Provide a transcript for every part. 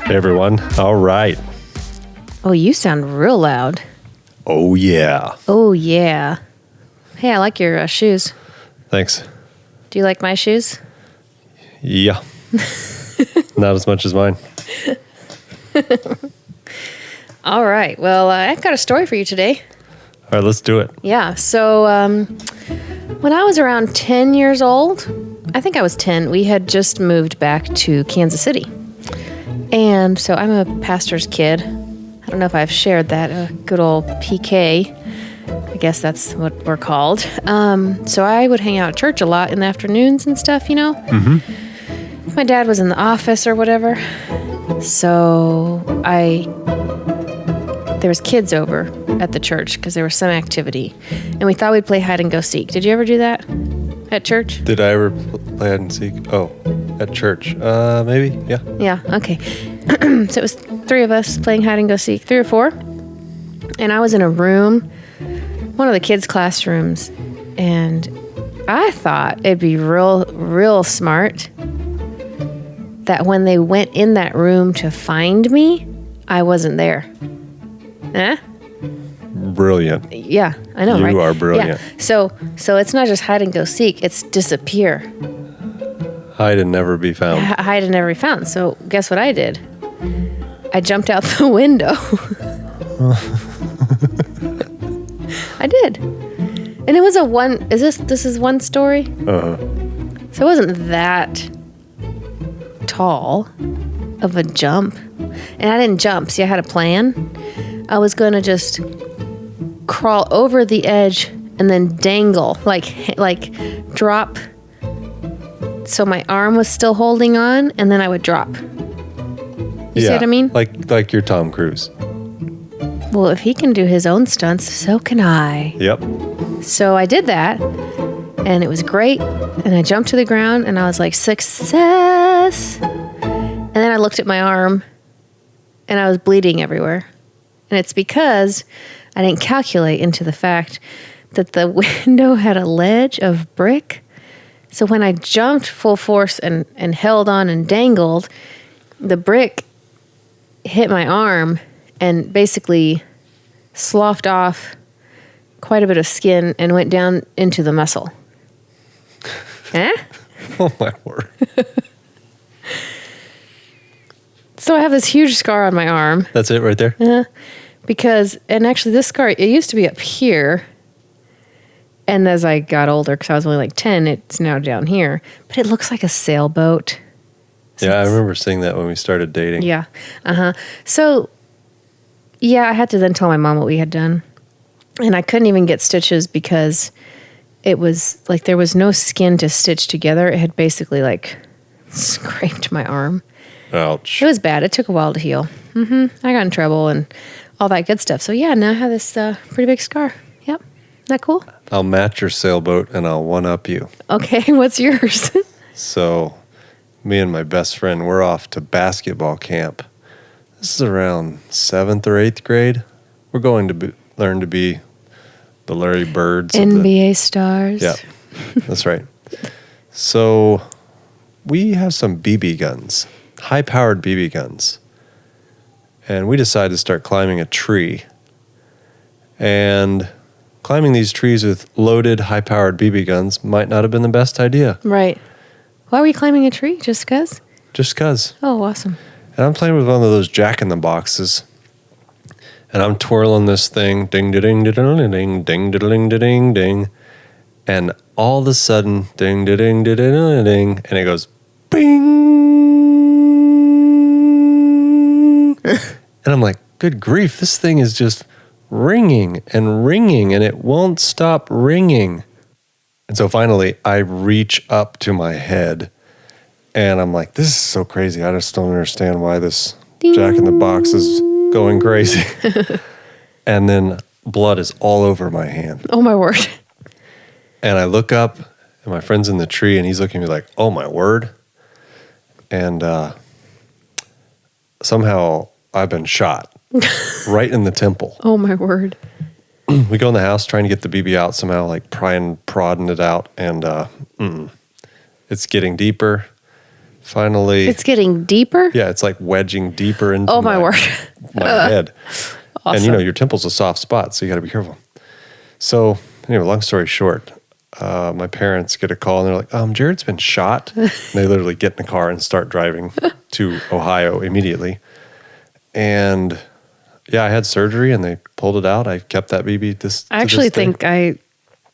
Hey everyone. All right. Oh, you sound real loud. Oh yeah. Oh, yeah. Hey, I like your shoes. Thanks. Do you like my shoes? Yeah. Not as much as mine. All right. Well, I've got a story for you today. All right, let's do it. Yeah. So when I was around 10 years old, I think I was 10, we had just moved back to Kansas City. And so I'm a pastor's kid. I don't know if I've shared that, a good old PK. I guess that's what we're called. So I would hang out at church a lot in the afternoons and stuff, you know? Mm-hmm. My dad was in the office or whatever. So there was kids over at the church because there was some activity. And we thought we'd play hide and go seek. Did you ever do that at church? Did I ever play hide and seek? Oh, at church. Maybe. Yeah. Yeah. Okay. So it was 3 of us playing hide and go seek, 3 or 4. And I was in a room, one of the kids' classrooms, and I thought it'd be real smart that when they went in that room to find me, I wasn't there. Eh? Brilliant. Yeah, I know, right? You are brilliant. Yeah. So it's not just hide and go seek, it's disappear. Hide and never be found. Hide and never be found. So guess what I did? I jumped out the window. I did. And it was this is one story? Uh-huh. So it wasn't that tall of a jump. And I didn't jump, see, I had a plan. I was going to just crawl over the edge and then dangle, like drop so my arm was still holding on, and then I would drop. You see what I mean? Like you're Tom Cruise. Well, if he can do his own stunts, so can I. Yep. So I did that, and it was great. And I jumped to the ground, and I was like, success. And then I looked at my arm, and I was bleeding everywhere. And it's because I didn't calculate into the fact that the window had a ledge of brick. So when I jumped full force and held on and dangled, the brick hit my arm and basically sloughed off quite a bit of skin and went down into the muscle. Eh? Oh my word. So I have this huge scar on my arm. That's it right there? And actually this scar, it used to be up here. And as I got older, because I was only like 10, it's now down here. But it looks like a sailboat. So yeah, I remember seeing that when we started dating. Yeah. Uh-huh. So, yeah, I had to then tell my mom what we had done. And I couldn't even get stitches because it was like there was no skin to stitch together. It had basically like scraped my arm. Ouch. It was bad. It took a while to heal. I got in trouble and all that good stuff. So, yeah, now I have this pretty big scar. Yep. Isn't that cool? I'll match your sailboat and I'll one-up you. Okay, what's yours? So, me and my best friend, we're off to basketball camp. This is around 7th or 8th grade. We're going to learn to be the Larry Birds. NBA stars. Yeah, that's right. So, we have some BB guns, high-powered BB guns. And we decided to start climbing a tree. And climbing these trees with loaded, high-powered BB guns might not have been the best idea. Right. Why were you climbing a tree? Just because? Just because. Oh, awesome. And I'm playing with one of those jack-in-the-boxes. And I'm twirling this thing, ding-da-ding-da-ding-da-ding, ding-da-ding-da-ding-ding. And all of a sudden, ding-da-ding-da-ding-da-ding, and it goes, bing! And I'm like, good grief, this thing is just ringing, and it won't stop ringing. And so finally, I reach up to my head, and I'm like, this is so crazy. I just don't understand why this Ding. jack-in-the-box is going crazy. And then blood is all over my hand. Oh, my word. And I look up, and my friend's in the tree, and he's looking at me like, oh, my word. And somehow I've been shot right in the temple. Oh, my word. We go in the house trying to get the BB out somehow, like prodding it out, and it's getting deeper, finally. It's getting deeper? Yeah, it's like wedging deeper into Oh, my word. my head. Awesome. And your temple's a soft spot, so you got to be careful. So, anyway, long story short, my parents get a call and they're like, Jared's been shot. And they literally get in a car and start driving to Ohio immediately. And yeah, I had surgery and they pulled it out. I kept that BB I actually think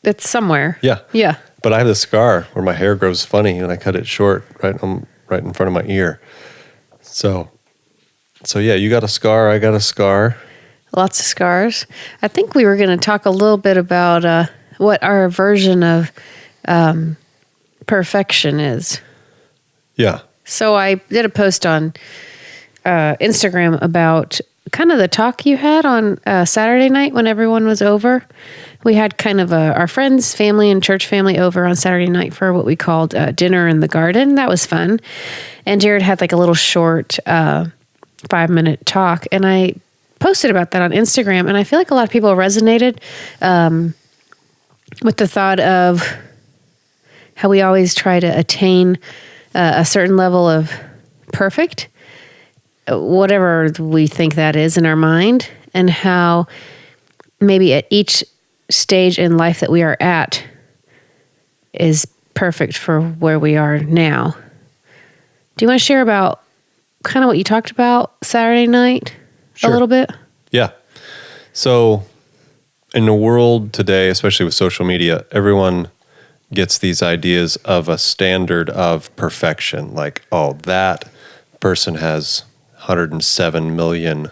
it's somewhere. Yeah. Yeah. But I have a scar where my hair grows funny and I cut it short right in front of my ear. So yeah, you got a scar, I got a scar. Lots of scars. I think we were going to talk a little bit about what our version of perfection is. Yeah. So I did a post on Instagram about kind of the talk you had on Saturday night when everyone was over. We had kind of our friends, family, and church family over on Saturday night for what we called dinner in the garden. That was fun. And Jared had like a little short 5-minute talk. And I posted about that on Instagram. And I feel like a lot of people resonated with the thought of how we always try to attain a certain level of perfect, whatever we think that is in our mind, and how maybe at each stage in life that we are at is perfect for where we are now. Do you want to share about kind of what you talked about Saturday night a little bit? Yeah. So in the world today, especially with social media, everyone gets these ideas of a standard of perfection. Like, oh, that person has 107 million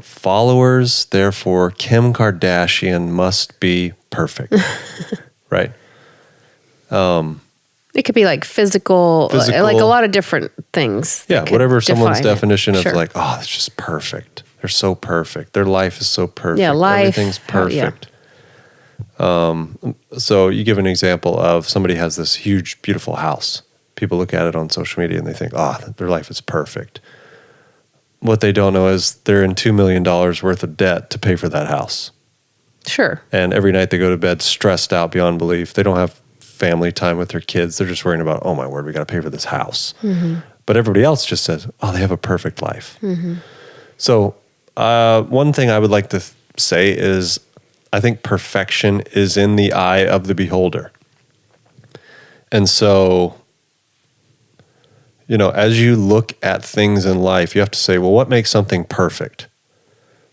followers, therefore Kim Kardashian must be perfect. Right? It could be like physical, like a lot of different things. Yeah, whatever someone's definition of Sure. like, oh, it's just perfect. They're so perfect. Their life is so perfect. Yeah, Everything's perfect. So you give an example of somebody has this huge, beautiful house. People look at it on social media and they think, oh, their life is perfect. What they don't know is they're in $2 million worth of debt to pay for that house. Sure. And every night they go to bed stressed out beyond belief. They don't have family time with their kids. They're just worrying about, oh my word, we got to pay for this house. Mm-hmm. But everybody else just says, oh, they have a perfect life. Mm-hmm. So one thing I would like to say is I think perfection is in the eye of the beholder. And so, as you look at things in life, you have to say, well, what makes something perfect?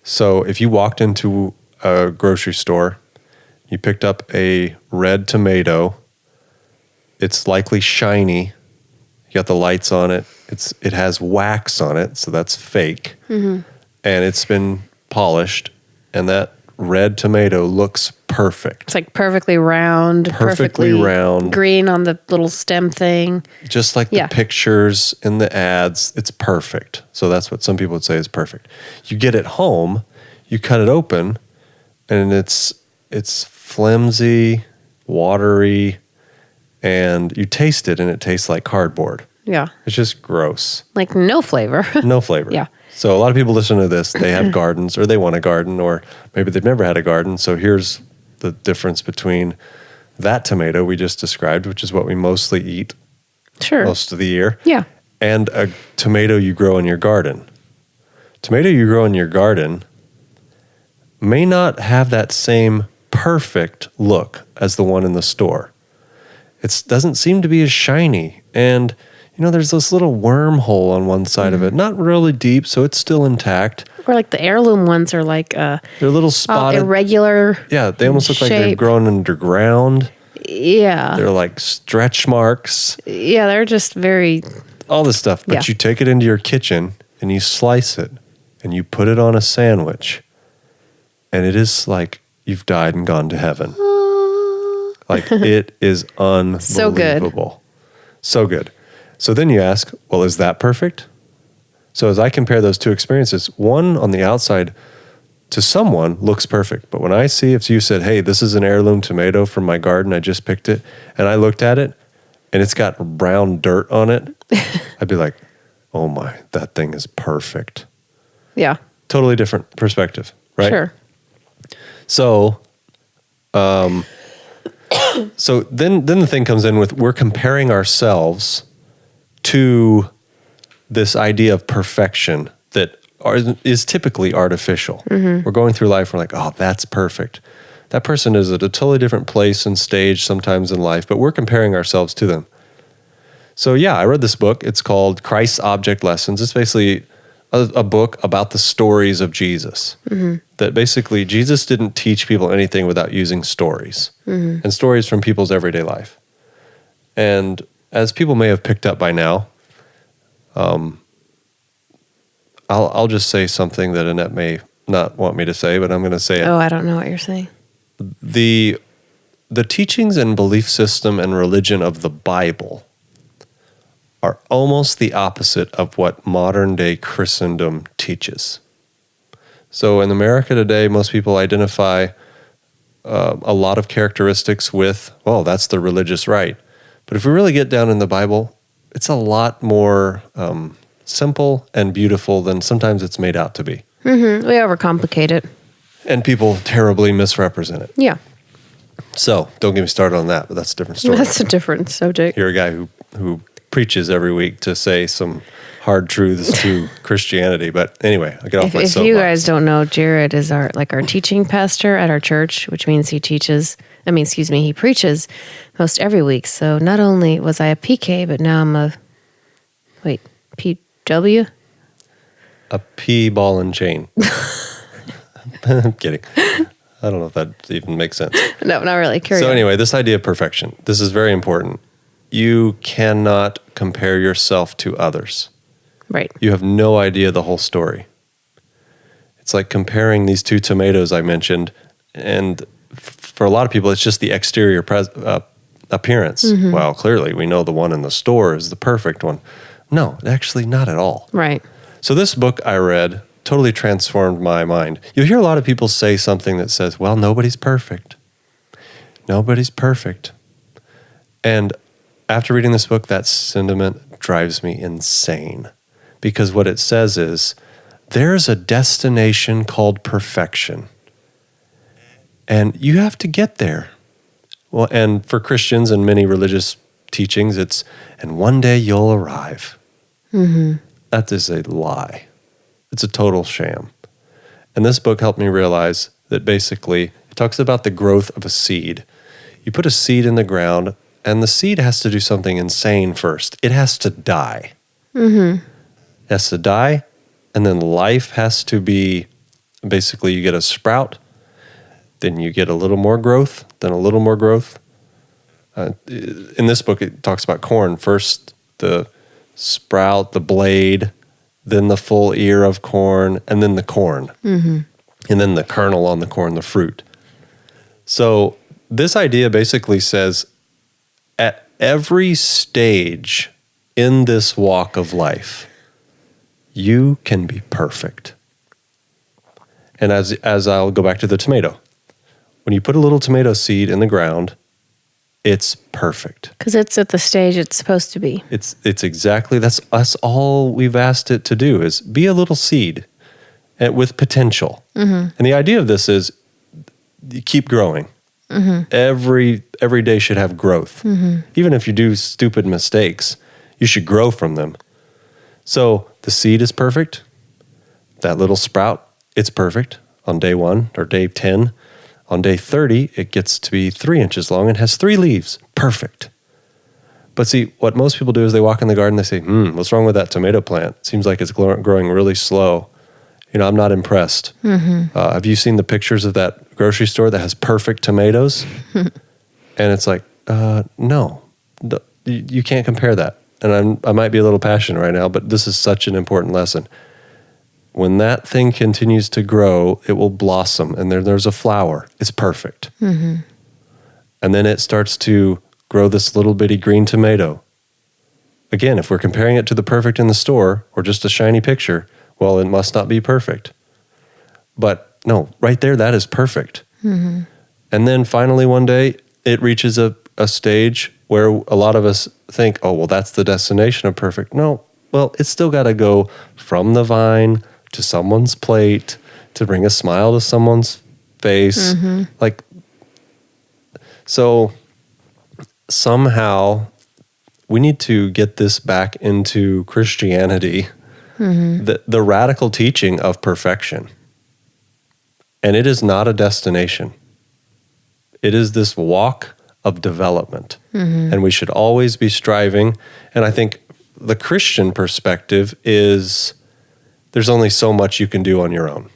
So if you walked into a grocery store, you picked up a red tomato, it's likely shiny, you got the lights on it, it has wax on it, so that's fake, and it's been polished, and that red tomato looks perfect. It's like perfectly round, perfectly round, green on the little stem thing. Just like the pictures in the ads, it's perfect. So that's what some people would say is perfect. You get it home, you cut it open, and it's flimsy, watery, and you taste it and it tastes like cardboard. Yeah. It's just gross. Like no flavor. No flavor. Yeah. So a lot of people listen to this, they have gardens or they want a garden or maybe they've never had a garden. So here's the difference between that tomato we just described, which is what we mostly eat most of the year. Yeah. And a tomato you grow in your garden. Tomato you grow in your garden may not have that same perfect look as the one in the store. It doesn't seem to be as shiny. And, there's this little wormhole on one side of it. Not really deep, so it's still intact. Or like the heirloom ones are like they're little spotted. Irregular. Yeah, they almost look like they're grown underground. Yeah. They're like stretch marks. Yeah, they're just very... all this stuff. But you take it into your kitchen and you slice it and you put it on a sandwich. And it is like you've died and gone to heaven. Like it is unbelievable. So good. So good. So then you ask, well, is that perfect? So as I compare those two experiences, one on the outside to someone looks perfect. But when I see, if you said, hey, this is an heirloom tomato from my garden, I just picked it, and I looked at it, and it's got brown dirt on it, I'd be like, oh my, that thing is perfect. Yeah. Totally different perspective, right? Sure. So, so then the thing comes in with we're comparing ourselves to this idea of perfection that is typically artificial. We're going through life, we're like, oh, that's perfect. That person is at a totally different place and stage sometimes in life, but we're comparing ourselves to them. So yeah, I read this book. It's called Christ's Object Lessons. It's basically a book about the stories of Jesus. That basically Jesus didn't teach people anything without using stories and stories from people's everyday life. And as people may have picked up by now, I'll just say something that Annette may not want me to say, but I'm going to say it. Oh, I don't know what you're saying. The teachings and belief system and religion of the Bible are almost the opposite of what modern day Christendom teaches. So in America today, most people identify a lot of characteristics with, well, that's the religious right. But if we really get down in the Bible, it's a lot more simple and beautiful than sometimes it's made out to be. We overcomplicate it. And people terribly misrepresent it. Yeah. So don't get me started on that, but that's a different story. That's a different subject. You're a guy who preaches every week to say some hard truths to Christianity. But anyway, I get off my soapbox. If you guys don't know, Jared is our teaching pastor at our church, which means he preaches most every week. So not only was I a PK, but now I'm PW? A P ball and chain. I'm kidding. I don't know if that even makes sense. No, not really. So anyway, this idea of perfection, this is very important. You cannot compare yourself to others. Right. You have no idea the whole story. It's like comparing these two tomatoes I mentioned, and for a lot of people, it's just the exterior appearance. Well, clearly, we know the one in the store is the perfect one. No, actually not at all. Right. So this book I read totally transformed my mind. You hear a lot of people say something that says, well, nobody's perfect. Nobody's perfect. And after reading this book, that sentiment drives me insane. Because what it says is, there's a destination called perfection. And you have to get there. Well, and for Christians and many religious teachings, it's, and one day you'll arrive. That is a lie. It's a total sham. And this book helped me realize that basically it talks about the growth of a seed. You put a seed in the ground, and the seed has to do something insane first. It has to die. It has to die, and then life has to be, basically you get a sprout, then you get a little more growth, then a little more growth. In this book, it talks about corn. First, the sprout, the blade, then the full ear of corn, and then the corn. And then the kernel on the corn, the fruit. So this idea basically says, at every stage in this walk of life, you can be perfect. And as I'll go back to the tomato, when you put a little tomato seed in the ground, it's perfect. Because it's at the stage it's supposed to be. It's exactly, that's us all we've asked it to do, is be a little seed with potential. And the idea of this is you keep growing. Every day should have growth. Even if you do stupid mistakes, you should grow from them. So the seed is perfect. That little sprout, it's perfect on day 1 or day 10. On day 30, it gets to be 3 inches long and has 3 leaves. Perfect. But see, what most people do is they walk in the garden, they say, what's wrong with that tomato plant? It seems like it's growing really slow. I'm not impressed. Have you seen the pictures of that grocery store that has perfect tomatoes? And it's like, no, you can't compare that. And I might be a little passionate right now, but this is such an important lesson. When that thing continues to grow, it will blossom, and there's a flower. It's perfect. And then it starts to grow this little bitty green tomato. Again, if we're comparing it to the perfect in the store or just a shiny picture, well, it must not be perfect. But no, right there, that is perfect. And then finally one day, it reaches a stage where a lot of us think, oh, well, that's the destination of perfect. No, well, it's still got to go from the vine to someone's plate to bring a smile to someone's face. So somehow we need to get this back into Christianity, the radical teaching of perfection. And it is not a destination. It is this walk of development. And we should always be striving. And I think the Christian perspective is there's only so much you can do on your own.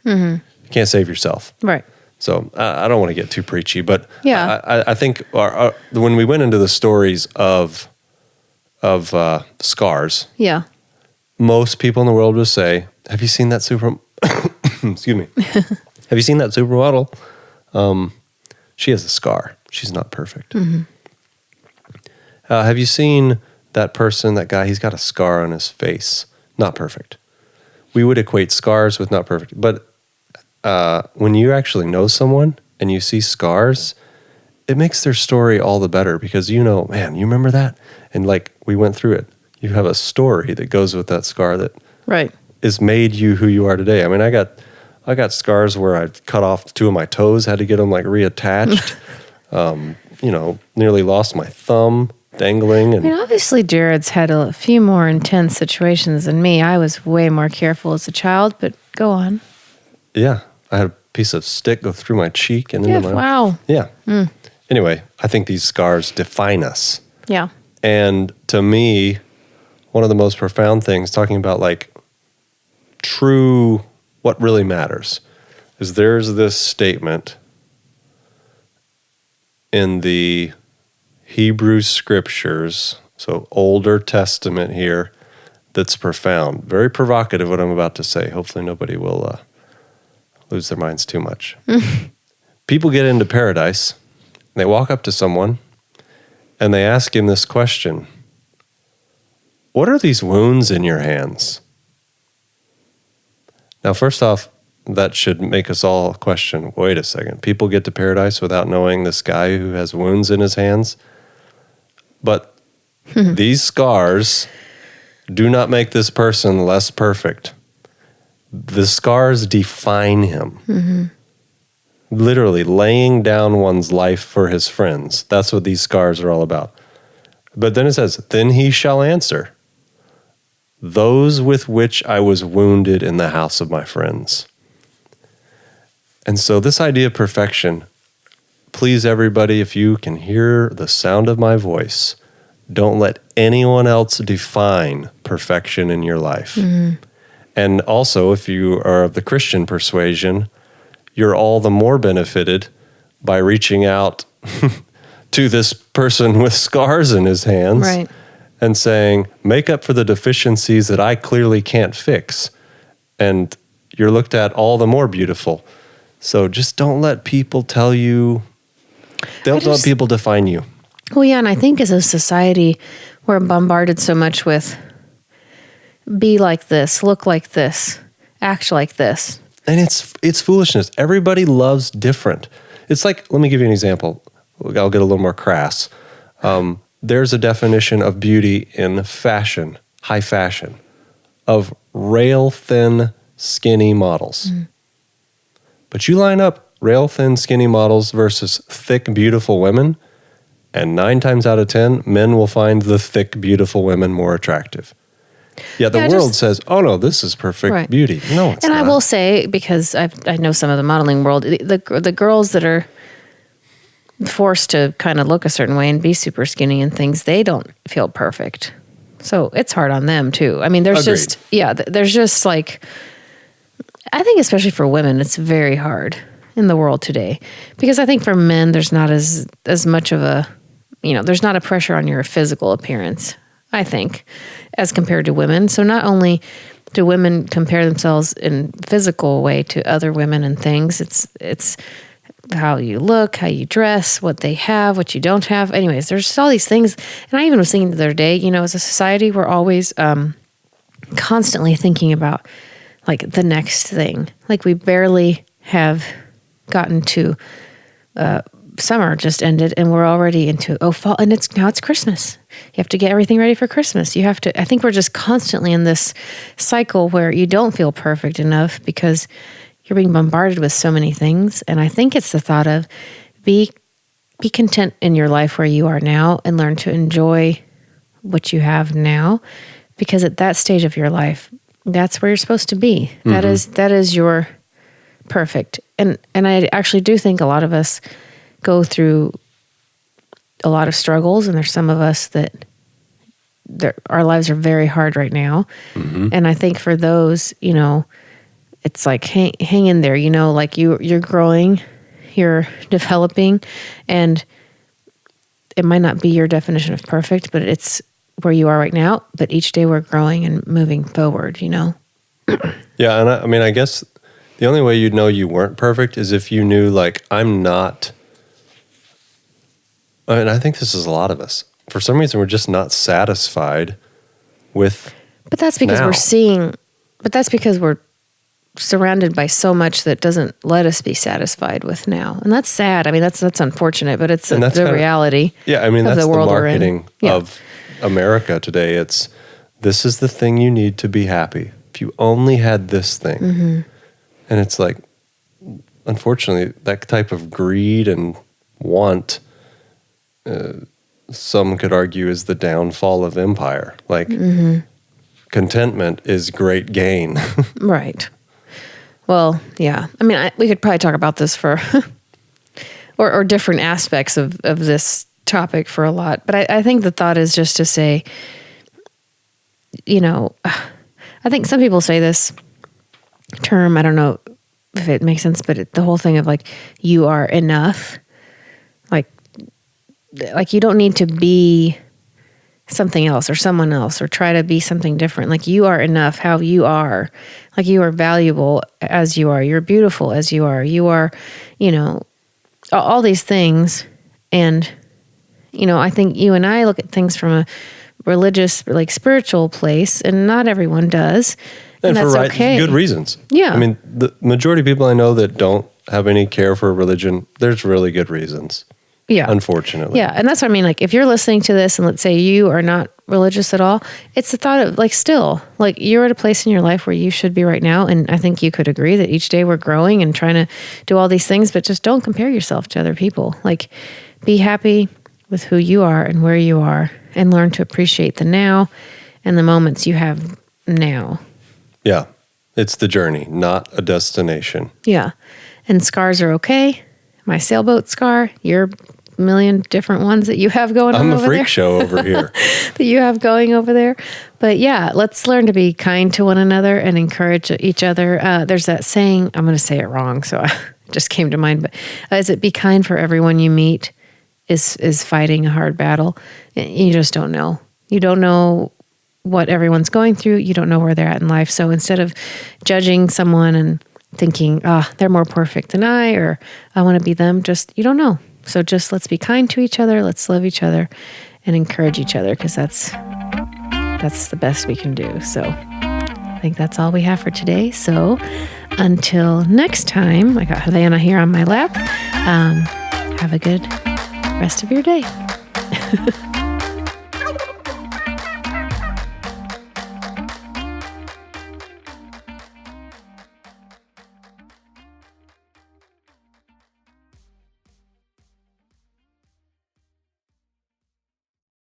You can't save yourself. Right. So I don't want to get too preachy, but Yeah. I think when we went into the stories of scars, Yeah. most people in the world would say, have you seen that excuse me. Have you seen that supermodel? She has a scar. She's not perfect. Have you seen that person, that guy? He's got a scar on his face. Not perfect. We would equate scars with not perfect. But when you actually know someone and you see scars, it makes their story all the better because man, you remember that? And like we went through it. You have a story that goes with that scar that is made you who you are today. I mean, I got scars where I cut off 2 of my toes, had to get them like reattached. Nearly lost my thumb dangling. And obviously Jared's had a few more intense situations than me. I was way more careful as a child, but go on. Yeah. I had a piece of stick go through my cheek and into my... Wow. Yeah. Anyway, I think these scars define us. Yeah. And to me, one of the most profound things, talking about like true, what really matters, is there's this statement in the Hebrew scriptures, so Older Testament here, that's profound. Very provocative what I'm about to say. Hopefully nobody will lose their minds too much. People get into paradise, and they walk up to someone, and they ask him this question: what are these wounds in your hands? Now, first off, that should make us all question, wait a second, people get to paradise without knowing this guy who has wounds in his hands? But these scars do not make this person less perfect. The scars define him. Literally laying down one's life for his friends. That's what these scars are all about. But then it says, then he shall answer, those with which I was wounded in the house of my friends. And so this idea of perfection, please everybody, if you can hear the sound of my voice, don't let anyone else define perfection in your life. And also, if you are of the Christian persuasion, you're all the more benefited by reaching out to this person with scars in his hands and saying, make up for the deficiencies that I clearly can't fix. And you're looked at all the more beautiful. So just don't let people tell you, don't let people define you. Well, yeah, and I think as a society, we're bombarded so much with be like this, look like this, act like this. And it's foolishness. Everybody loves different. It's like, let me give you an example. I'll get a little more crass. There's a definition of beauty in fashion, high fashion, of rail-thin, skinny models. But you line up rail-thin, skinny models versus thick, beautiful women, and 9 times out of 10, men will find the thick, beautiful women more attractive. Yet the world says, oh no, this is perfect beauty. No, it's not. And I will say, because I know some of the modeling world, the girls that are forced to kind of look a certain way and be super skinny and things, they don't feel perfect. So it's hard on them too. I mean, there's there's just like, I think especially for women, it's very hard in the world today. Because I think for men, there's not as much of a, there's not a pressure on your physical appearance, I think, as compared to women. So not only do women compare themselves in physical way to other women and things, it's how you look, how you dress, what they have, what you don't have. Anyways, there's all these things. And I even was thinking the other day, as a society, we're always constantly thinking about like the next thing. Like we barely have gotten to summer just ended and we're already into fall, and now it's Christmas. You have to get everything ready for Christmas. I think we're just constantly in this cycle where you don't feel perfect enough because you're being bombarded with so many things. And I think it's the thought of be content in your life where you are now and learn to enjoy what you have now, because at that stage of your life, that's where you're supposed to be. That is your perfect. And I actually do think a lot of us go through a lot of struggles, and there's some of us that our lives are very hard right now. And I think for those, it's like hang in there, like you're growing, you're developing, and it might not be your definition of perfect, but it's where you are right now. But each day we're growing and moving forward, Yeah. And I mean, I guess the only way you'd know you weren't perfect is if you knew, like, I'm not. And I think this is a lot of us. For some reason, we're just not satisfied with. But that's because that's because we're surrounded by so much that doesn't let us be satisfied with now. And that's sad. I mean, that's unfortunate, but it's the reality. Yeah, I mean, that's the the marketing of America today. It's, this is the thing you need to be happy. If you only had this thing. And it's like, unfortunately, that type of greed and want, some could argue, is the downfall of empire. Like, contentment is great gain. Right. Well, yeah. I mean, we could probably talk about this for, or different aspects of this topic for a lot. But I think the thought is just to say, I think some people say this term, I don't know if it makes sense, but the whole thing of like, you are enough. Like you don't need to be something else or someone else or try to be something different. Like, you are enough how you are. Like, you are valuable as you are. You're beautiful as you are. You are, all these things. And, I think you and I look at things from a religious, like spiritual place, and not everyone does. And that's okay. Good reasons. Yeah. I mean, the majority of people I know that don't have any care for religion, there's really good reasons. Yeah. Unfortunately. Yeah. And that's what I mean. Like, if you're listening to this and let's say you are not religious at all, it's the thought of like, still, like, you're at a place in your life where you should be right now. And I think you could agree that each day we're growing and trying to do all these things, but just don't compare yourself to other people. Like, be happy with who you are and where you are, and learn to appreciate the now and the moments you have now. Yeah. It's the journey, not a destination. Yeah. And scars are okay. My sailboat scar, your million different ones that you have going on over there. I'm a freak show over here. That you have going over there. But yeah, let's learn to be kind to one another and encourage each other. There's that saying, I'm going to say it wrong, so it just came to mind, but is it be kind, for everyone you meet is fighting a hard battle. You just don't know. You don't know what everyone's going through. You don't know where they're at in life. So instead of judging someone and thinking, they're more perfect than I, or I want to be them, you don't know. So just let's be kind to each other. Let's love each other and encourage each other, because that's the best we can do. So I think that's all we have for today. So until next time, I got Havana here on my lap. Have a good rest of your day.